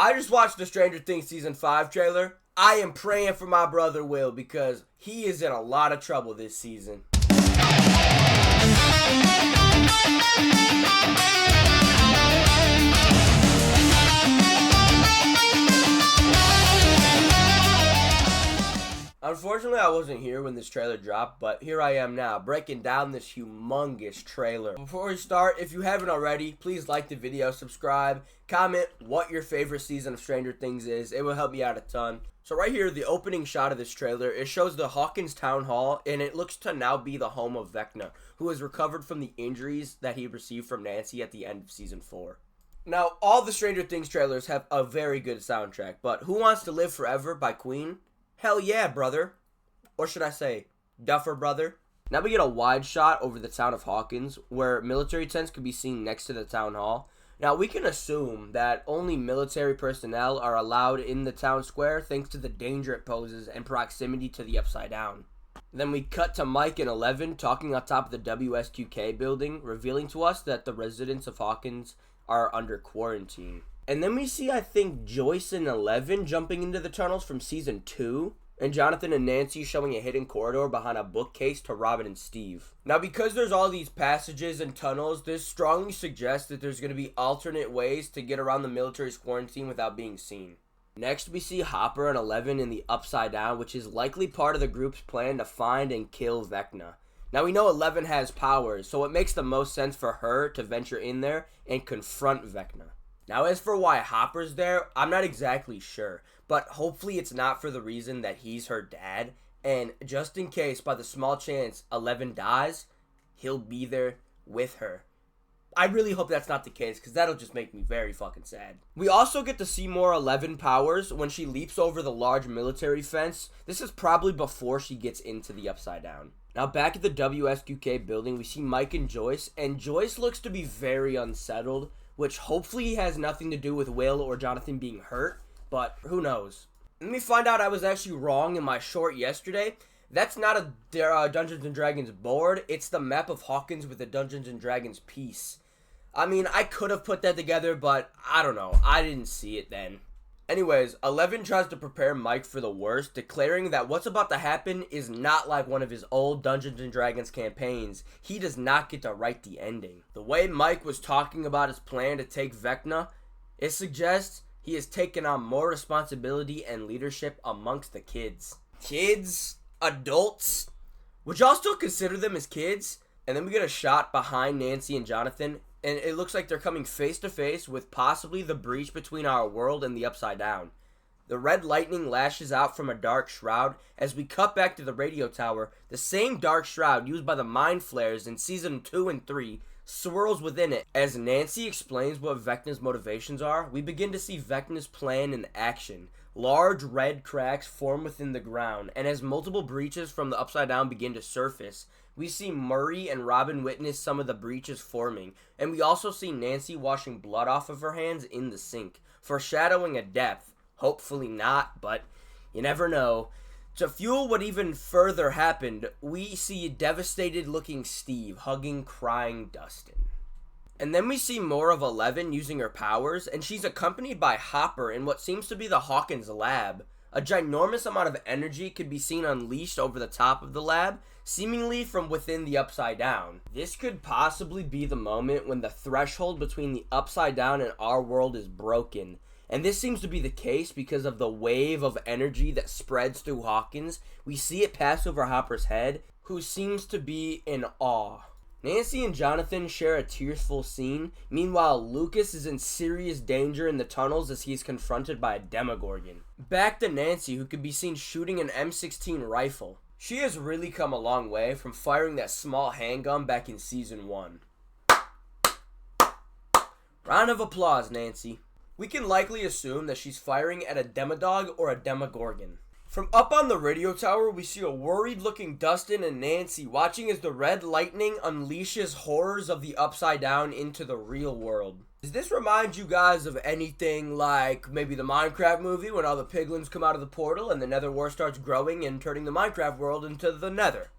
I just watched the Stranger Things Season 5 trailer. I am praying for my brother Will because he is in a lot of trouble this season. Unfortunately, I wasn't here when this trailer dropped, but here I am now, breaking down this humongous trailer. Before we start, if you haven't already, please like the video, subscribe, comment what your favorite season of Stranger Things is. It will help me out a ton. So right here, the opening shot of this trailer, it shows the Hawkins Town Hall, and it looks to now be the home of Vecna, who has recovered from the injuries that he received from Nancy at the end of Season 4. Now, all the Stranger Things trailers have a very good soundtrack, but Who Wants to Live Forever by Queen? Hell yeah, brother. Or should I say, Duffer brother. Now we get a wide shot over the town of Hawkins, where military tents could be seen next to the town hall. Now we can assume that only military personnel are allowed in the town square thanks to the danger it poses and proximity to the Upside Down. Then we cut to Mike and Eleven talking on top of the WSQK building, revealing to us that the residents of Hawkins are under quarantine. And then we see, I think, Joyce and Eleven jumping into the tunnels from Season 2, and Jonathan and Nancy showing a hidden corridor behind a bookcase to Robin and Steve. Now, because there's all these passages and tunnels, this strongly suggests that there's going to be alternate ways to get around the military's quarantine without being seen. Next, we see Hopper and Eleven in the Upside Down, which is likely part of the group's plan to find and kill Vecna. Now, we know Eleven has powers, so it makes the most sense for her to venture in there and confront Vecna. Now, as for why Hopper's there, I'm not exactly sure, but hopefully it's not for the reason that he's her dad, and just in case, by the small chance Eleven dies, he'll be there with her. I really hope that's not the case, because that'll just make me very fucking sad. We also get to see more Eleven powers when she leaps over the large military fence. This is probably before she gets into the Upside Down. Now, back at the WSQK building, we see Mike and Joyce looks to be very unsettled, which hopefully has nothing to do with Will or Jonathan being hurt, but who knows. Let me find out I was actually wrong in my short yesterday. That's not a Dungeons & Dragons board, it's the map of Hawkins with the Dungeons & Dragons piece. I mean, I could have put that together, but I don't know, I didn't see it then. Anyways, Eleven tries to prepare Mike for the worst, declaring that what's about to happen is not like one of his old Dungeons & Dragons campaigns. He does not get to write the ending. The way Mike was talking about his plan to take Vecna, it suggests he has taken on more responsibility and leadership amongst the kids. Kids? Adults? Would y'all still consider them as kids? And then we get a shot behind Nancy and Jonathan, and it looks like they're coming face to face with possibly the breach between our world and the Upside Down. The red lightning lashes out from a dark shroud. As we cut back to the radio tower, the same dark shroud used by the Mind Flayers in Season 2 and 3 swirls within it. As Nancy explains what Vecna's motivations are, we begin to see Vecna's plan in action. Large red cracks form within the ground, and as multiple breaches from the Upside Down begin to surface, we see Murray and Robin witness some of the breaches forming, and we also see Nancy washing blood off of her hands in the sink, foreshadowing a death. Hopefully not, but you never know. To fuel what even further happened, we see devastated looking Steve hugging crying Dustin. And then we see more of Eleven using her powers, and she's accompanied by Hopper in what seems to be the Hawkins lab. A ginormous amount of energy could be seen unleashed over the top of the lab, seemingly from within the Upside Down. This could possibly be the moment when the threshold between the Upside Down and our world is broken. And this seems to be the case because of the wave of energy that spreads through Hawkins. We see it pass over Hopper's head, who seems to be in awe. Nancy and Jonathan share a tearful scene. Meanwhile, Lucas is in serious danger in the tunnels as he's confronted by a Demogorgon. Back to Nancy, who could be seen shooting an M16 rifle. She has really come a long way from firing that small handgun back in Season 1. Round of applause, Nancy. We can likely assume that she's firing at a Demodog or a Demogorgon. From up on the radio tower, we see a worried-looking Dustin and Nancy watching as the red lightning unleashes horrors of the Upside Down into the real world. Does this remind you guys of anything like maybe the Minecraft movie when all the piglins come out of the portal and the Nether War starts growing and turning the Minecraft world into the Nether?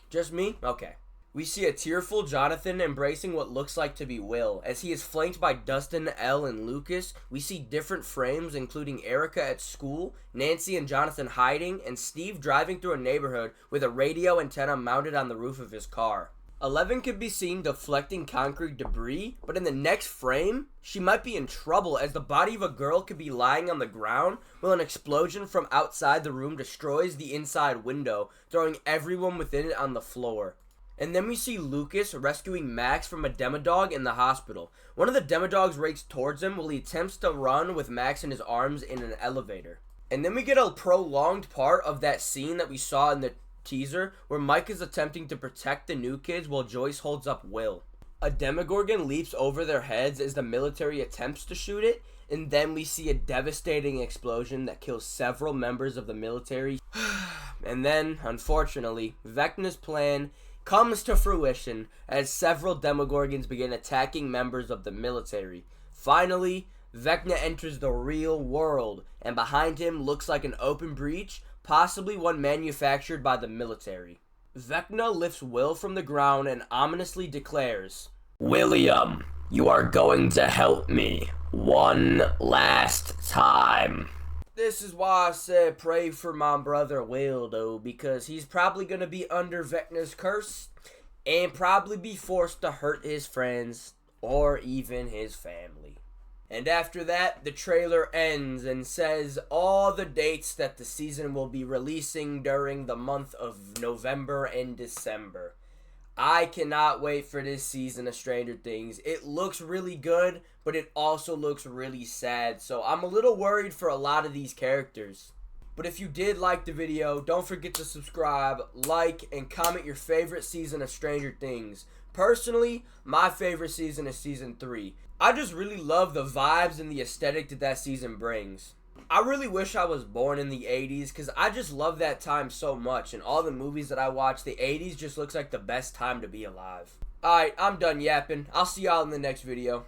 Just me? Okay. We see a tearful Jonathan embracing what looks like to be Will. As he is flanked by Dustin, Elle, and Lucas, we see different frames including Erica at school, Nancy and Jonathan hiding, and Steve driving through a neighborhood with a radio antenna mounted on the roof of his car. Eleven could be seen deflecting concrete debris, but in the next frame, she might be in trouble as the body of a girl could be lying on the ground while an explosion from outside the room destroys the inside window, throwing everyone within it on the floor. And then we see Lucas rescuing Max from a Demodog in the hospital. One of the Demodogs races towards him while he attempts to run with Max in his arms in an elevator. And then we get a prolonged part of that scene that we saw in the teaser where Mike is attempting to protect the new kids while Joyce holds up Will. A Demogorgon leaps over their heads as the military attempts to shoot it, and then we see a devastating explosion that kills several members of the military. And then, unfortunately, Vecna's plan comes to fruition as several Demogorgons begin attacking members of the military. Finally, Vecna enters the real world, and behind him looks like an open breach, possibly one manufactured by the military. Vecna lifts Will from the ground and ominously declares, "William, you are going to help me one last time." This is why I said pray for my brother Will, though, because he's probably going to be under Vecna's curse and probably be forced to hurt his friends or even his family. And after that, the trailer ends and says all the dates that the season will be releasing during the month of November and December. I cannot wait for this season of Stranger Things. It looks really good, but it also looks really sad. So I'm a little worried for a lot of these characters. But if you did like the video, don't forget to subscribe, like, and comment your favorite season of Stranger Things. Personally, my favorite season is season 3. I just really love the vibes and the aesthetic that season brings. I really wish I was born in the 80s because I just love that time so much. And all the movies that I watch, the 80s just looks like the best time to be alive. Alright, I'm done yapping. I'll see y'all in the next video.